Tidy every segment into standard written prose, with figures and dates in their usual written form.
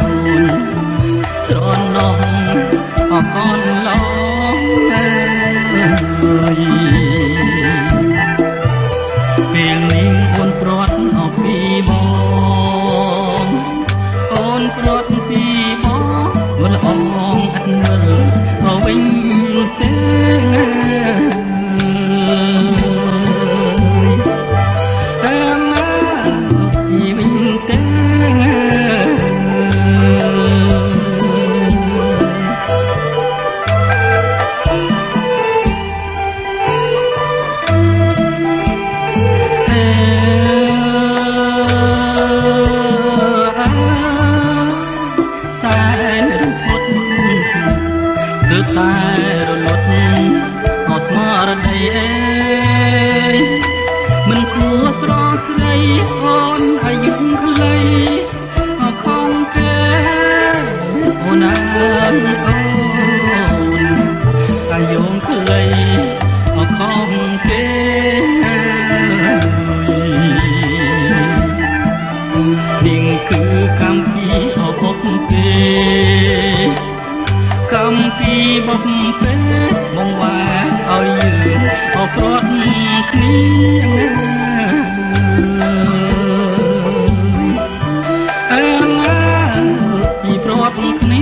អ នព្រាត់ពីបងវល់អងអត់មើលក៏វិញទេតែរលត់អស្មារតីអេមិនគួរស្រស់ស្រីអូនអាយុខ្លីអខំគេអូនណាអូនអាយុខ្លីអខំគេនាងគឺកម្មពីអបុកគេកម្មពីបបពេបងវ៉ាឲ្យយើងអរព្រត់គ្នាអើណាពីព្រត់គ្នា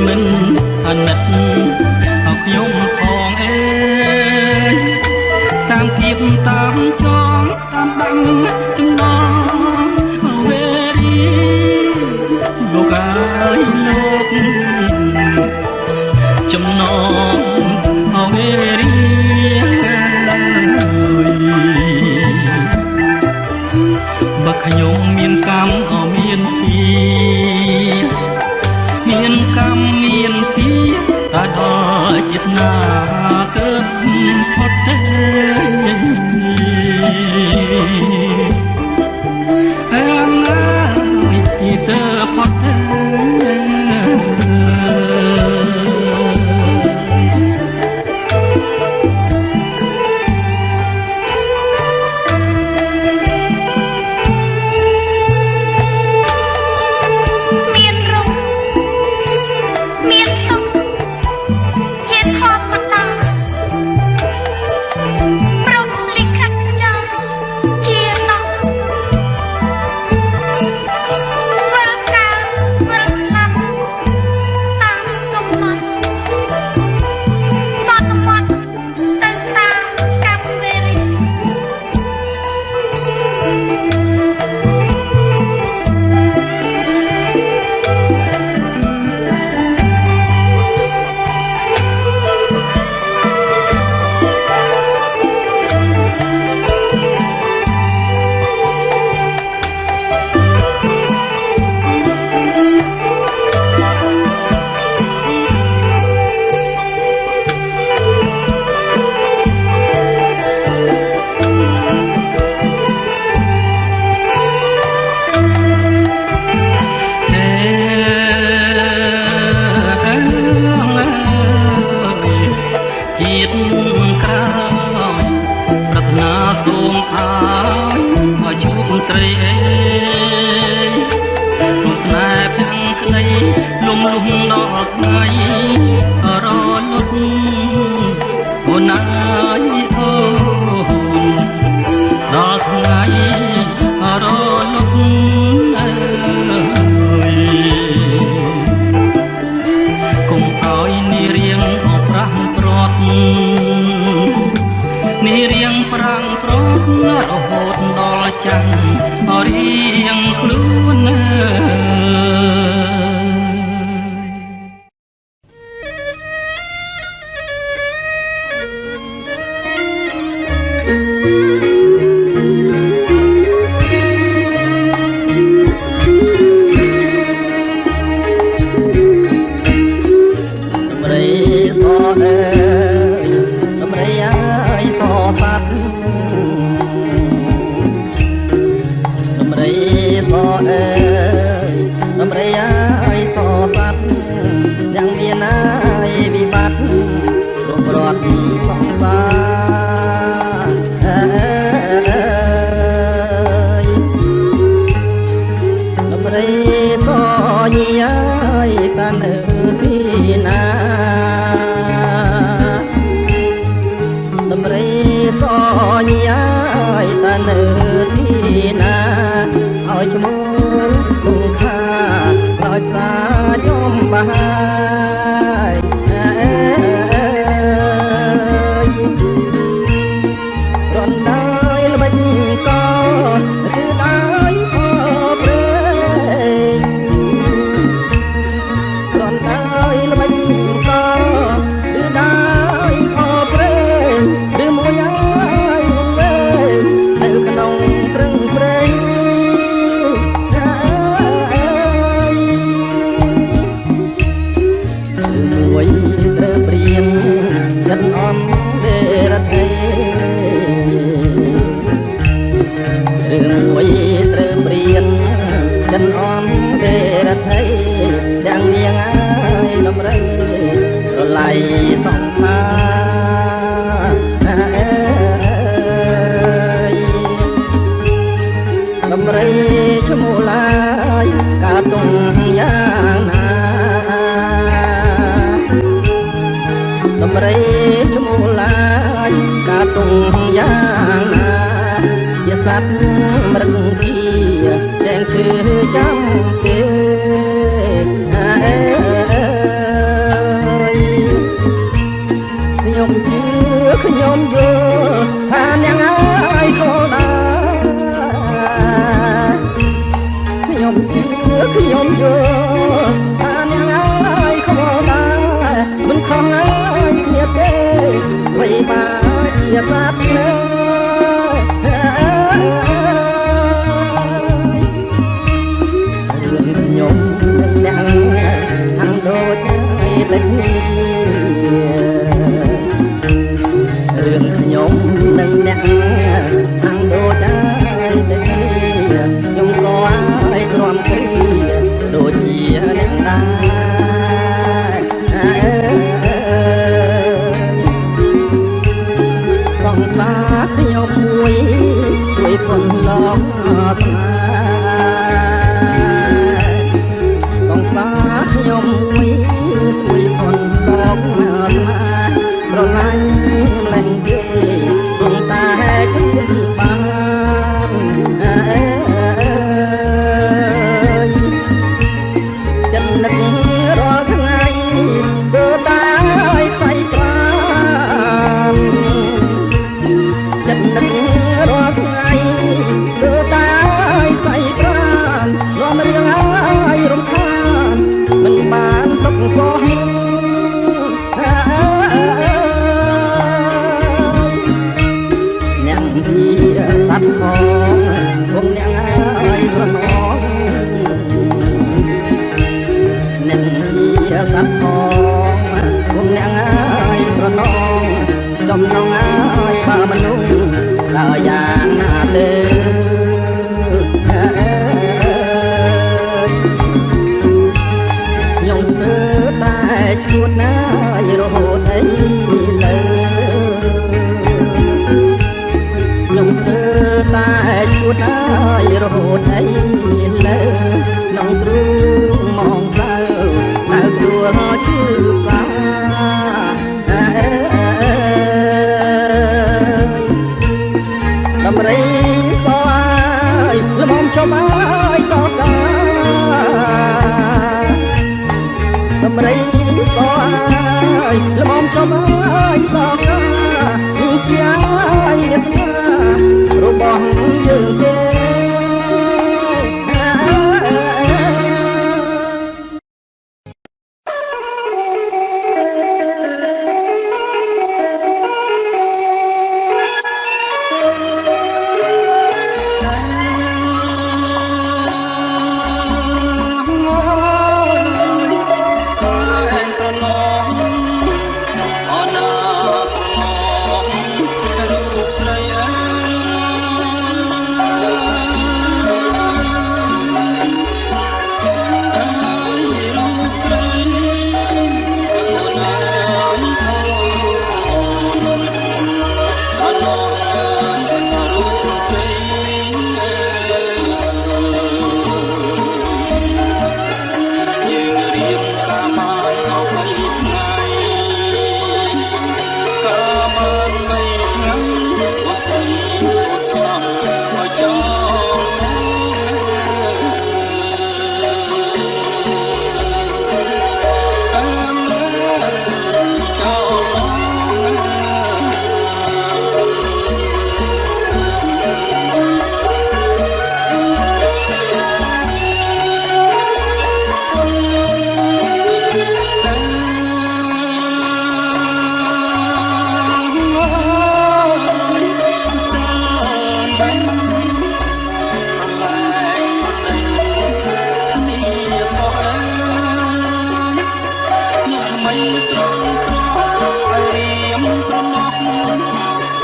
មិនអាណិតអស់ខ្ញុំផងអេតាមគៀបតាមចងតាមបាញ់ចំណងវេរីលោកអើយលោកចំណងវេរីបើខ្ញុំមានកម្មអមានពីមានកម្មមានពីតែដល់ចិត្តណាទើបផុតទេអើណាពីទើបផុតទេស្រីអេក្នុងស្នេហ៍ទាំងក្តីលំលំដល់ថ្ងៃរលត់អូនណាយអូនដល់ថ្ងៃរលត់កុំឲ្យនារៀងអប្រាំព្រាត់នារៀងប្រាំងព្រាត់រហូតដល់ចាំងរៀងខ្លួន ដោយឈ្មោះគង់ខាដោយផ្សាខ្ញុំបាយរំដោយល្បិចកឬដោយអព្រេងរំដោយល្បិចកឬដោយអព្រេងឬមួយហើយវិញនៅក្នុងព្រឹងព្រេងមួយត្រូវព្រៀនចិត្តអមដេរថេរឿងមួយត្រូវព្រៀនចិត្តអមដេរថេទាំងនាងអើយដំរីរលៃសង្ខាដំរីឈ្មោះឡាយកាតុងយ៉ាងណាដំរីឈ្មោះឡាយកាតុងយ៉ាងណាជាសត្វមរឹកជាចែងឈើចាំគេខ្ញុំជឿខ្ញុំយល់ថាអ្នកហើយក៏ដែរខ្ញុំជឿខ្ញុំយល់ថាអ្នកហើយក៏ដែរមិនខំហើយគ្នាទេអ្វីបានជាសត្វនេះរឿងខ្ញុំអ្នកហាំដូចឲ្យលេចនេះរឿងខ្ញុំនឹងអ្នកហាំដូចឲ្យលេចនេះខ្ញុំក៏ឲ្យគ្រាំគ្រីដូចជាអ្នកដែរសង្សារខ្ញុំមួយជួយពន្លងស្នេហ៍សង្សារខ្ញុំមួយជួយពន្លងស្នេហ៍ស្រឡាញ់លែងគេព្រមតែគិតបានចិត្តនឹករាល់ថ្ងៃទៅតែខ្សែប្រាំចិត្តនឹករាល់ថ្ងៃទៅតែខ្សែប្រាំរំរៀងហើយរំខានមិនបានសុខសោះអ្នកជាសត្វផងវងអ្នកហើយស្រណងអ្នកជាសត្វផងវងអ្នកហើយស្រណងចំណងហើយបើមនុស្សដល់យ៉ាងណាទេខ្ញុំស្ទើរតែឈួតណាស់រហូតអីលើខ្ញុំស្ទើរតែឈួតណាស់រហូតអីលើក្នុងទ្រូងមកសៅនៅទួលជឿផ្សាដំរីសឲ្យល្មមចុំឲ្យសកាដំរីសឲ្យល្មមចុំឲ្យសកាជាឲ្យស្នារបស់យើងទេអ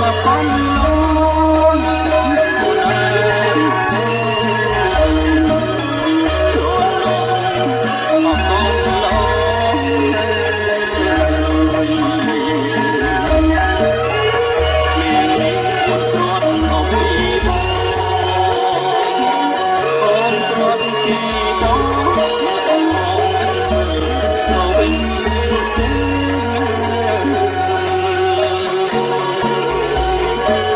Hãy subscribe cho kênh Ghiền Mì Gõ để không bỏ lỡ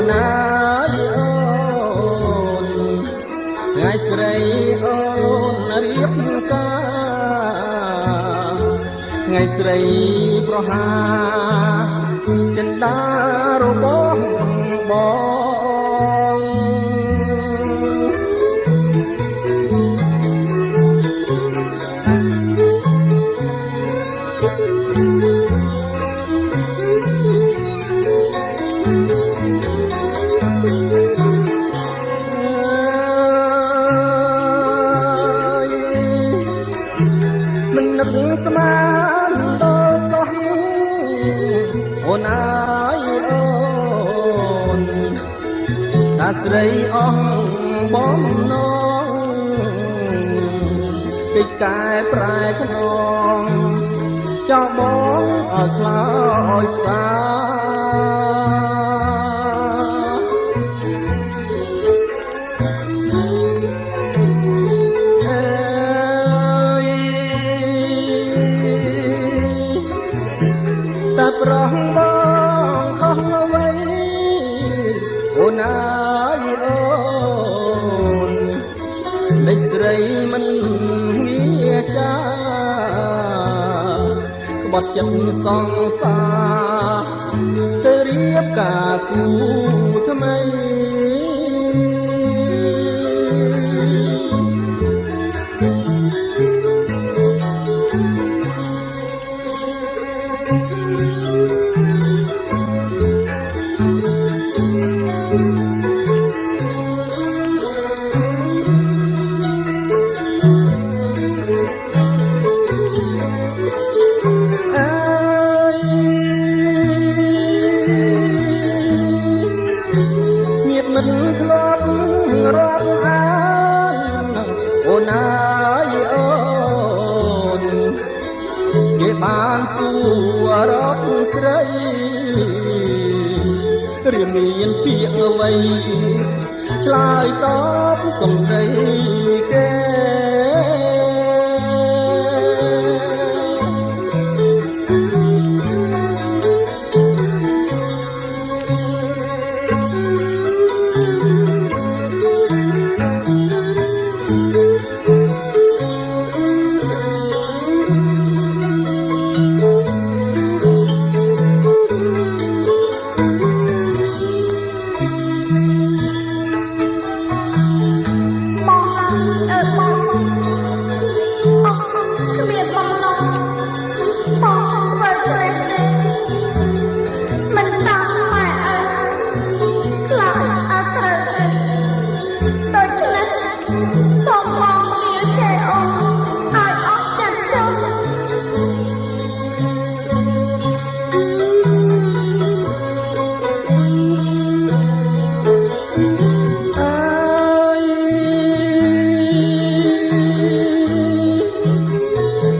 ណាយអូនថ្ងៃស្រីអូនរៀបការថ្ងៃស្រីប្រហាចិន្តារបស់បងមិននឹកស្មានដល់សោះអូនអើយអូនតាស្រីអស់បំណងកិច្ចកែប្រែខ្នងចោលបងឲ្យខ្លោចផ្សាតែប្រងបងខុសអ្វីអូនអើយអូនមេស្រីមិនងាចាក្បត់ចិត្តសង្សារទៅរៀបការគូថ្មីមិនធ្លាប់រាប់អានអូនអើយអូនគេបានសួររកស្រីរៀនមានពាក្យអ្វីឆ្លើយតបសំដីគេ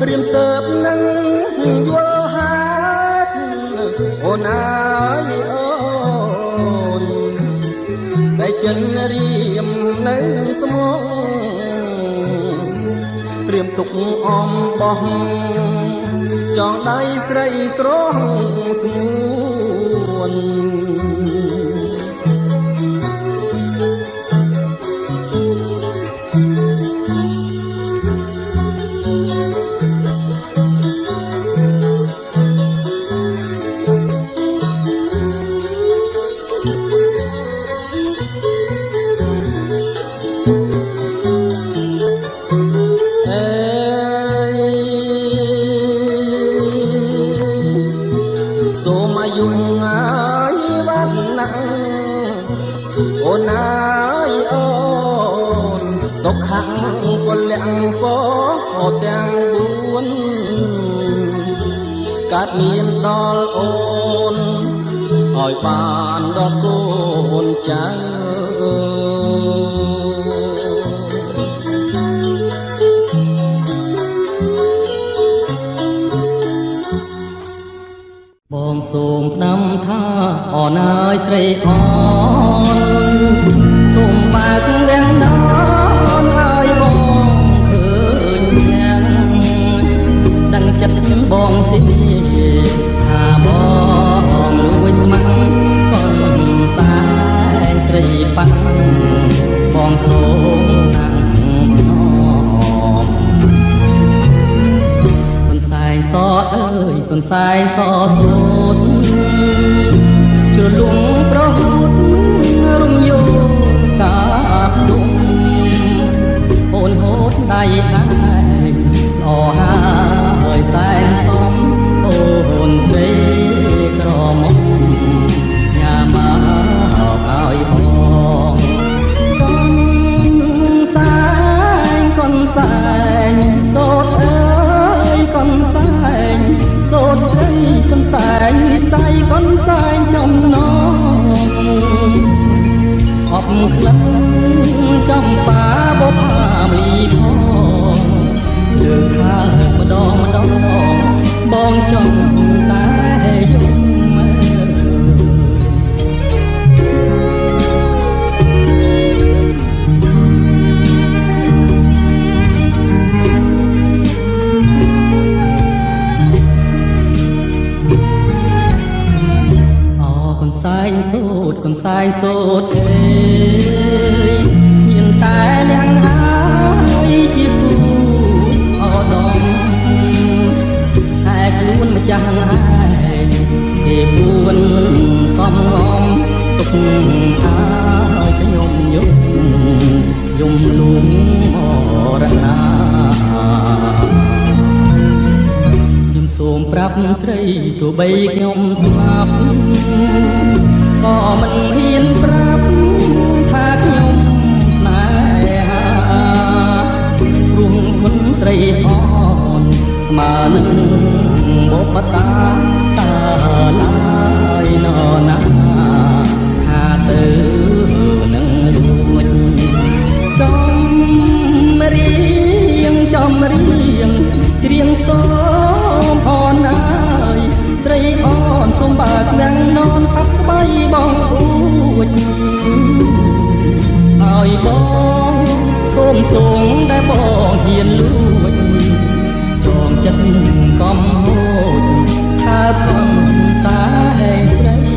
រៀមទៅនឹងយល់ហេតុអូនអើយអូនតែចិនរៀមនៅស្មងរៀមទុកអំបោះចងដៃស្រីស្រស់ស្ងួនសូមអាយុងាយវណ្ណៈអូនអើយអូនសុខៈពលៈពោទាំង4កើតមានដល់អូនឲ្យបានដល់កូនចៅបងសូមផ្ដាំថាអូនអើយស្រីអូនសូមបើកវាំងដល់ឲ្យបងឃើញយ៉ាងដឹងចិត្តបងទេថាបងលួចស្ម័គ្រប៉ុនសា ស្រីប៉ាំងបងសូមតាំងភ្នំគុនសែងសអើយគុនសែងសសូតជ្រលងប្រហូតរំយោកាភ្នំអូនហូតដៃដែរល្អហើយសែងសំអូនស្រីក្រមុំញ៉ាំមកឲ្យបងកុនសែងសូតអើយកុនសែងសូតស្រីកុនសែងនិស័យកុនសែងចំណងអបក្លិនចំបាបផាមលីផងលើកខាម្ដងម្ដងបងចង់តែយំគុនសែងសូតអើយមានតែអ្នកហើយជាគូអដំតែខ្លួនម្ចាស់ឯងគេពួនសំងំទុកហើយខ្ញុំយំលួងអរណាខ្ញុំសូមប្រាប់ស្រីទោះបីខ្ញុំស្លាប់ក៏មិនហ៊ានប្រាប់ថាខ្ញុំស្នេហាព្រោះគុណស្រីអនស្មើនឹងបុព្វតាតាឡាយណណាថាទៅនឹងរួចចំរៀងច្រៀងសូមអនហើយស្រីអនសូមបើកនឹងននផាប់ស្បៃបងអួចឲ្យបងសូមទ្រង់ដែលបងហ៊ានលួចចងចិត្តកំហូចថាកំសាឯងស្រី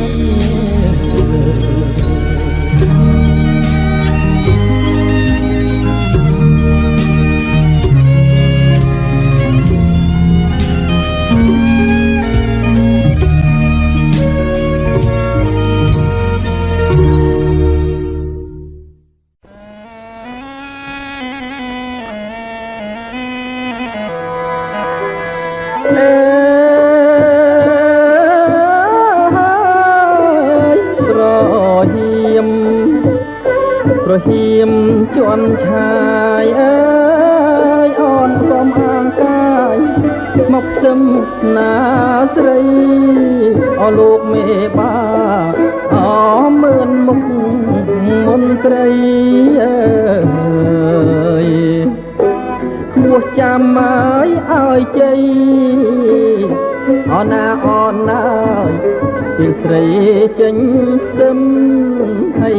ប្រហៀមជន់ឆាយអើយអូនសុំអង្កាយមកខ្ទឹមណាស្រីអលោកមេបាអមឿនមុខមន្ត្រីអើយឈ្មោះចាំឲ្យជ័យអណាពេលស្រីចេញទឹមហើ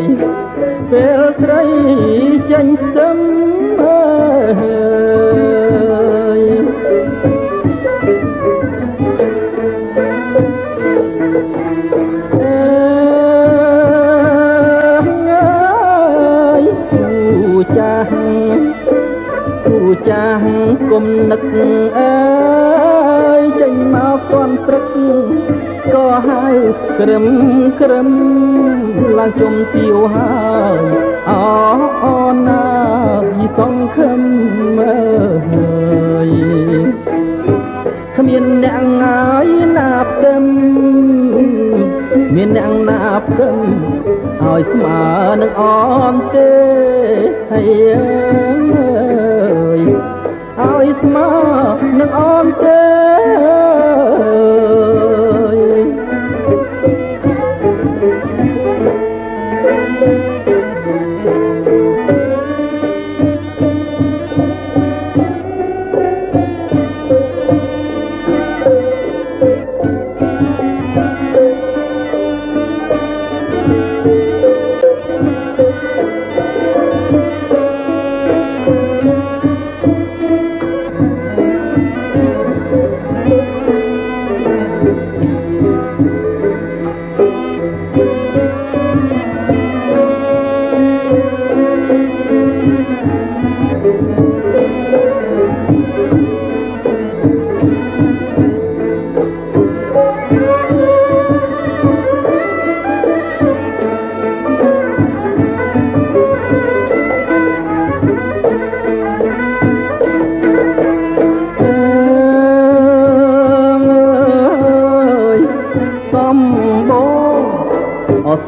យពេលស្រីចេញទឹមហើយចាស់គុំនឹកអើយចេញមកទាន់ព្រឹកក៏ហើយក្រឹមឡើងជុំទាវហើយអូនណាយសង្ឃឹមអើយគ្មានអ្នកងាយណាប់ទឹមមានអ្នកណាប់ទឹមឲ្យស្មើនឹងអូនទេហើយឲ្យស្មើនឹងអូនទេ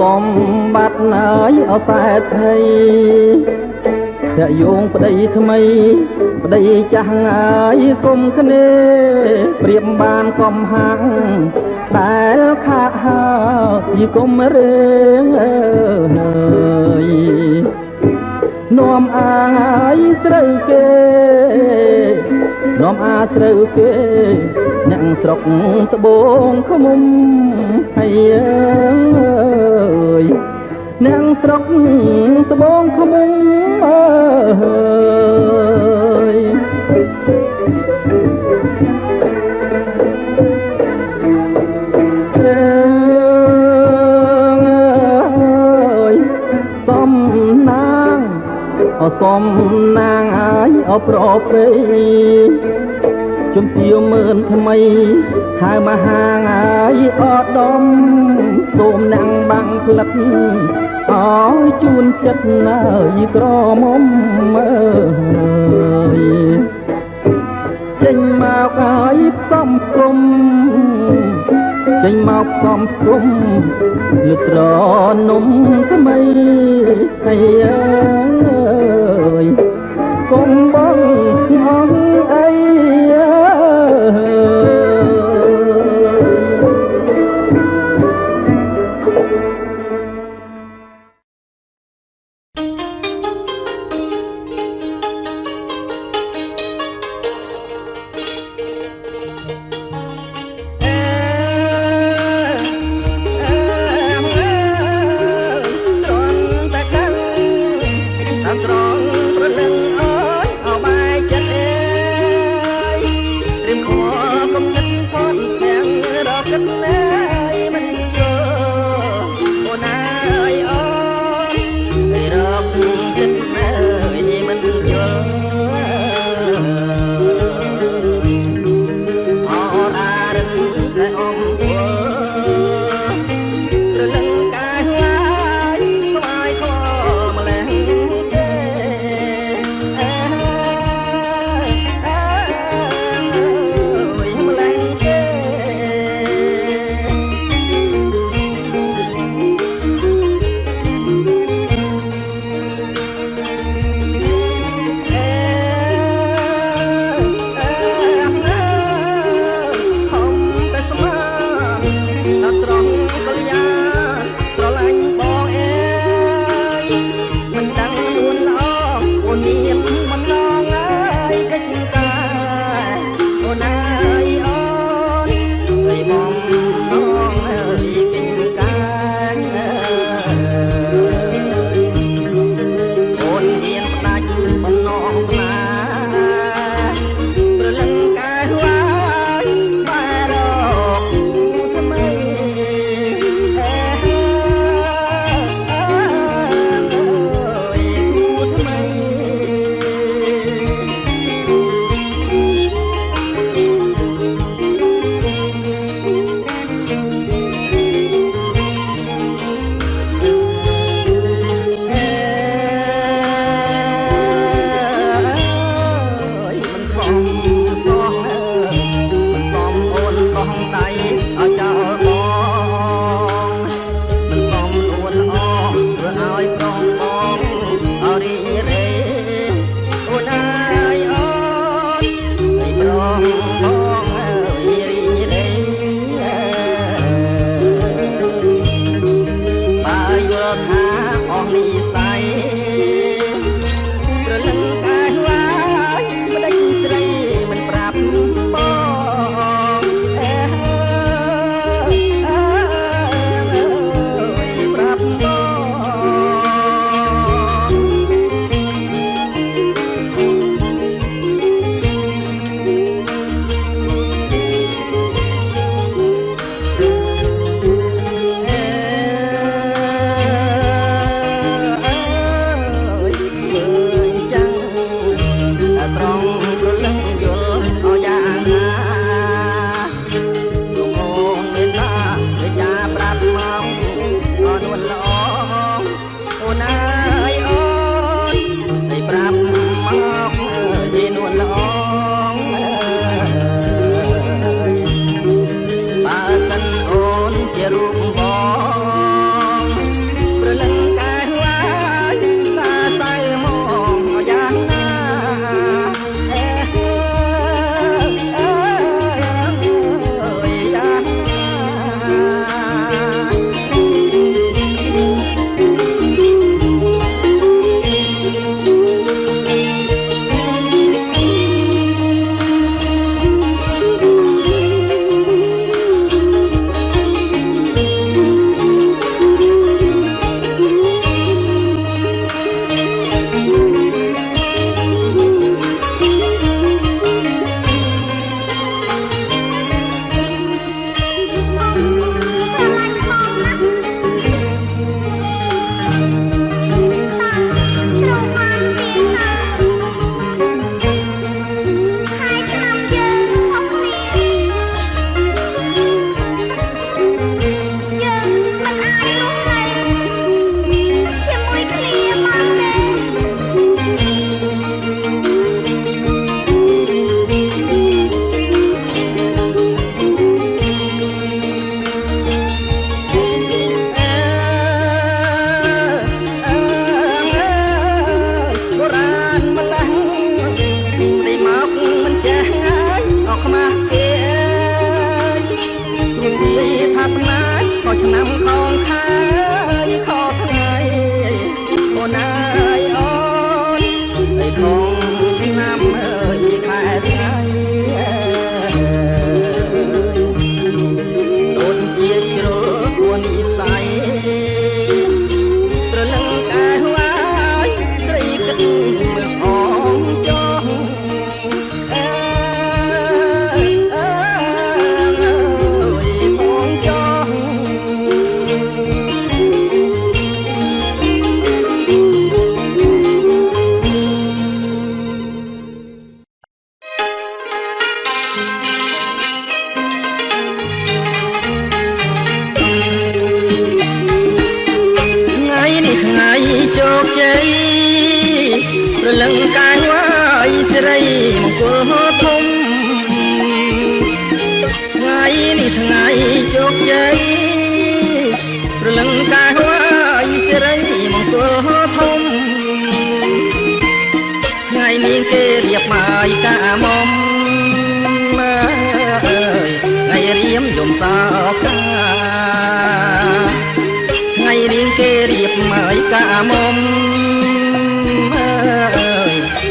សម្បត្តិណាយអសែថៃតែយោងប្តីថ្មីប្តីចាស់ងាយគុំគ្នាប្រៀបបានកំហាំងដែលខាក់ហើយគុំរៀងនាំអាយស្រូវគេនាំអាស្រូវគេអ្នកស្រុកត្បូងខ្មុំហើយអ្នកស្រុកត្បូងខ្មុំអើយសំណាងសំណាងអាយអប្រព្រៃជំទាវមើលថ្មីហៅមហាងាយអដំសូមណាំងបាំងផ្លិតអើយជូនចិត្តណាយក្រមុំអើយចេញមកហើយផ្សំគុំចេញមកផ្សំគុំលឹកត្រនំថ្មីហើយអើយគុំបងងងអីត្រង់ លឹងកាយវាយសិរីមង្គលធំថ្ងៃនេះថ្ងៃជោគជ័យព្រលឹងកាយវាយសិរីមង្គលធំថ្ងៃនេះគេរៀបបាយកាមុំថ្ងៃរៀមយំសោកាថ្ងៃរៀងគេរៀបបាយកាមុំ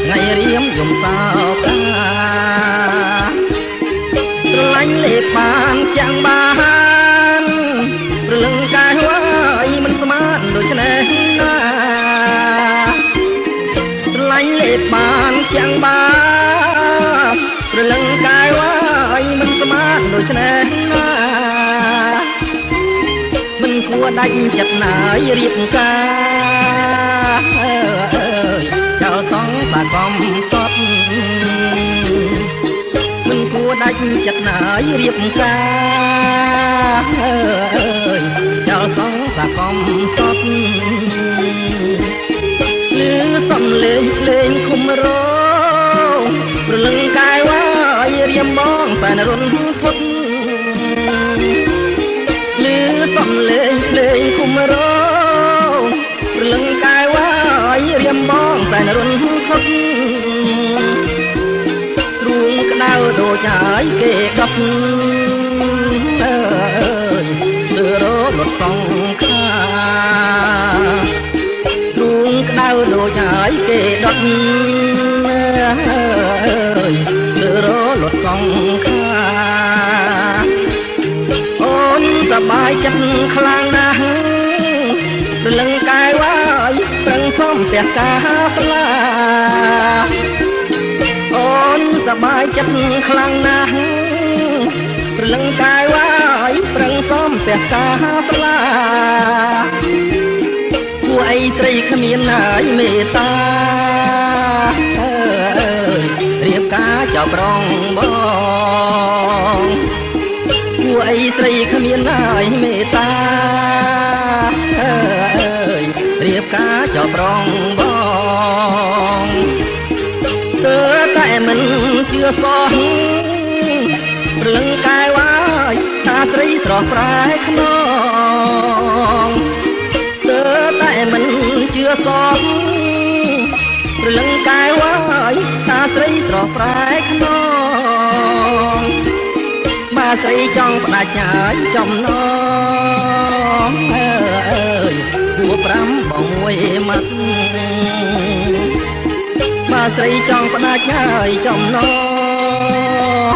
ថ្ងៃរៀមយំសោកាស្រឡាញ់លេបបានចាំងបានព្រលឹងកាយវាយមិនស្មានដូច្នេះណាស្រឡាញ់លេបបានចាំងបានព្រលឹងកាយវាយមិនស្មានដូច្នេះណាមិនគួរដាច់ចិត្តណាយរៀបការចោលសងសាកំសត់មិនគួរដាច់ចិត្តណាយរៀបការចោលសងសាកំសត់លឺសំលេងភ្លេងឃុំរោព្រលឹងកាយវាយរៀមបងសែនរុនធត់លឺសំលេងភ្លេងឃុំរោព្រលឹងកាយវាយរៀមបងសែនរុនធត់ទ្រូងក្តៅដូចហើយគេដុតស្ទើរលត់សងខាទ្រូងក្តៅដូចហើយគេដុតស្ទើរលត់សងខាអូនសប្បាយចិត្តខ្លាំងណាស់ព្រលឹងកាយវាយប្រឹងសុំផ្ទះការស្លាអូនសប្បាយចិត្តខ្លាំងណាស់ព្រលឹងកាយវាយប្រឹងសុំផ្ទះការស្លាពួកអីស្រីគ្មានណាយមេត្តារៀបការចោលប្រងបងពួកអីស្រីគ្មានណាយមេត្តារៀបការចោលប្រងបងស្ទើរតែមិនជឿសោះព្រលឹងកាយវាយតាស្រីស្រស់ប្រែខ្នងស្ទើរតែមិនជឿសោះព្រលឹងកាយវាយតាស្រីស្រស់ប្រែខ្នងបើស្រីចង់ផ្ដាច់ញ៉ាយចំណងគួរ5បងមួយម៉ាត់បើស្រីចង់ផ្ដាច់ញ៉ាយចំណ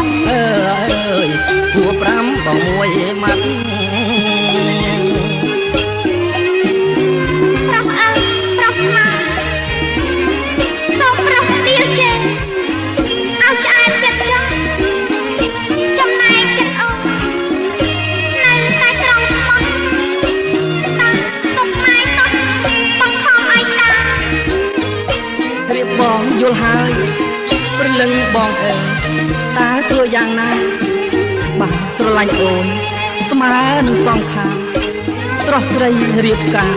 ងគួរ5បងមួយម៉ាត់បងយល់ហើយព្រលឹងបងអើយតើធ្វើយ៉ាងណាបាទស្រឡាញ់អូនស្មើនឹងសងខាងស្រស់ស្រីរៀបការ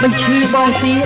បញ្ឈឺបងទៀត